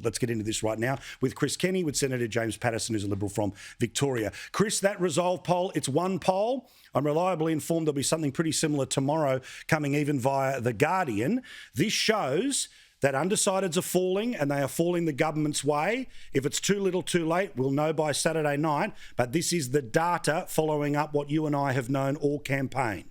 Let's get into this right now with Chris Kenny, with Senator James Paterson, who's a Liberal from Victoria. Chris, that Resolve poll, it's one poll. I'm reliably informed there'll be something pretty similar tomorrow coming even via The Guardian. This shows that undecideds are falling, and they are falling the government's way. If it's too little too late, we'll know by Saturday night. But this is the data following up what you and I have known all campaign.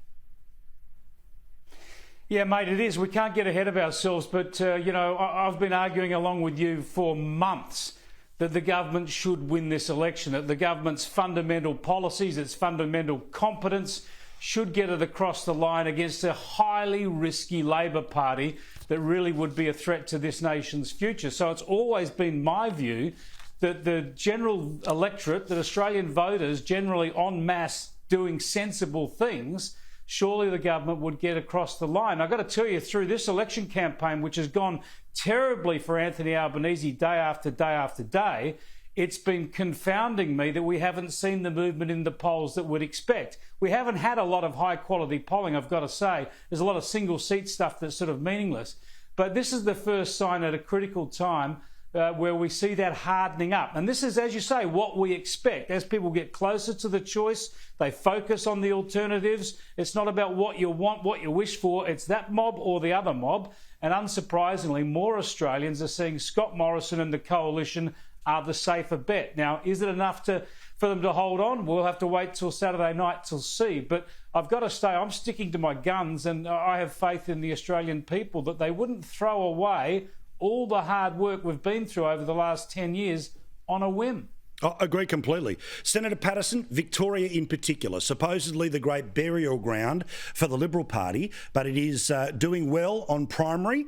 Yeah, mate, it is. We can't get ahead of ourselves, but, I've been arguing along with you for months that the government should win this election, that the government's fundamental policies, its fundamental competence should get it across the line against a highly risky Labor Party that really would be a threat to this nation's future. So it's always been my view that the general electorate, that Australian voters generally en masse doing sensible things, surely the government would get across the line. I've got to tell you, through this election campaign, which has gone terribly for Anthony Albanese day after day after day, it's been confounding me that we haven't seen the movement in the polls that we'd expect. We haven't had a lot of high-quality polling, I've got to say. There's a lot of single-seat stuff that's sort of meaningless. But this is the first sign at a critical time where we see that hardening up. And this is, as you say, what we expect. As people get closer to the choice, they focus on the alternatives. It's not about what you want, what you wish for. It's that mob or the other mob. And unsurprisingly, more Australians are seeing Scott Morrison and the coalition are the safer bet. Now, is it enough for them to hold on? We'll have to wait till Saturday night to see. But I've got to say, I'm sticking to my guns, and I have faith in the Australian people that they wouldn't throw away all the hard work we've been through over the last 10 years on a whim. I agree completely. Senator Paterson, Victoria in particular, supposedly the great burial ground for the Liberal Party, but it is doing well on primary.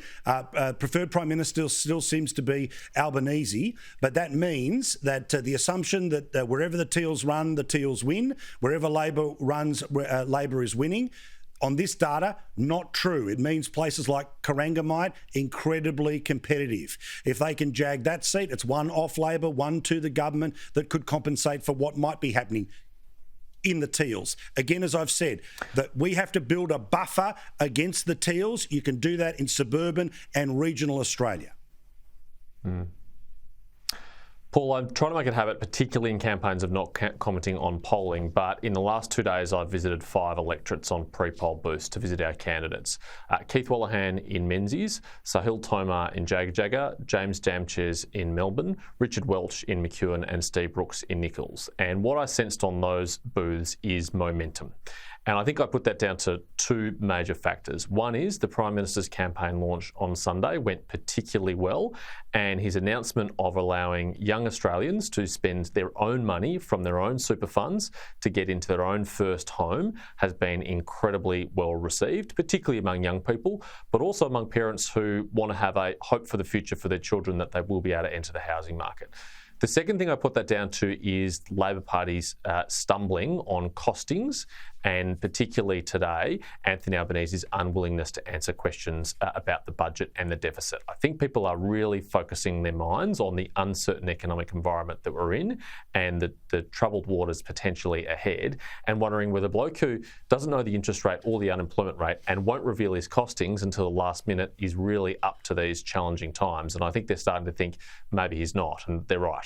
Preferred Prime Minister still seems to be Albanese, but that means that the assumption that wherever the Teals run, the Teals win, wherever Labor runs, Labor is winning. On this data, not true. It means places like Corangamite, incredibly competitive. If they can jag that seat, it's one off Labor, one to the government that could compensate for what might be happening in the Teals. Again, as I've said, that we have to build a buffer against the Teals. You can do that in suburban and regional Australia. Paul, I'm trying to make it a habit, particularly in campaigns, of not commenting on polling, but in the last 2 days I've visited 5 electorates on pre-poll boosts to visit our candidates. Keith Wallahan in Menzies, Sahil Tomar in Jagajaga, James Damches in Melbourne, Richard Welch in McEwen and Steve Brooks in Nichols. And what I sensed on those booths is momentum. And I think I put that down to 2 major factors. One is the Prime Minister's campaign launch on Sunday went particularly well, and his announcement of allowing young Australians to spend their own money from their own super funds to get into their own first home has been incredibly well received, particularly among young people, but also among parents who want to have a hope for the future for their children that they will be able to enter the housing market. The second thing I put that down to is Labor Party's stumbling on costings, and particularly today, Anthony Albanese's unwillingness to answer questions about the budget and the deficit. I think people are really focusing their minds on the uncertain economic environment that we're in and the troubled waters potentially ahead, and wondering whether bloke who doesn't know the interest rate or the unemployment rate and won't reveal his costings until the last minute is really up to these challenging times. And I think they're starting to think maybe he's not, and they're right.